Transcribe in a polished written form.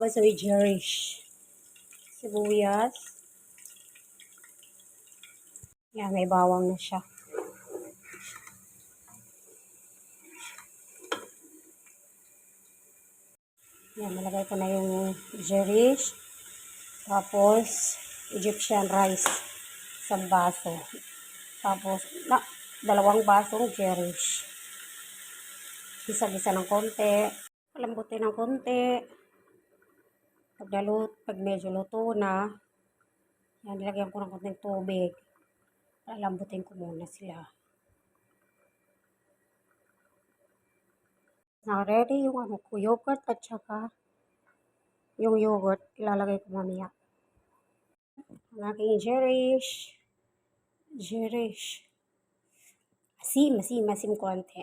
Soy Jerish. Sibuyas. Yan, may bawang na siya. Yan, malagay ko na yung Jerish. Tapos, Egyptian rice. Isang baso. Tapos, dalawang basong Jerish. Gisa-gisa ng konti. Palambutin ng konti. Pag medyo luto na, yan, nilagyan ko ng konting tubig. Palambutin ko muna sila. Na ready yung yogurt at saka yung yogurt ilalagay ko mamaya. Ang aking Jerish. Asim konti.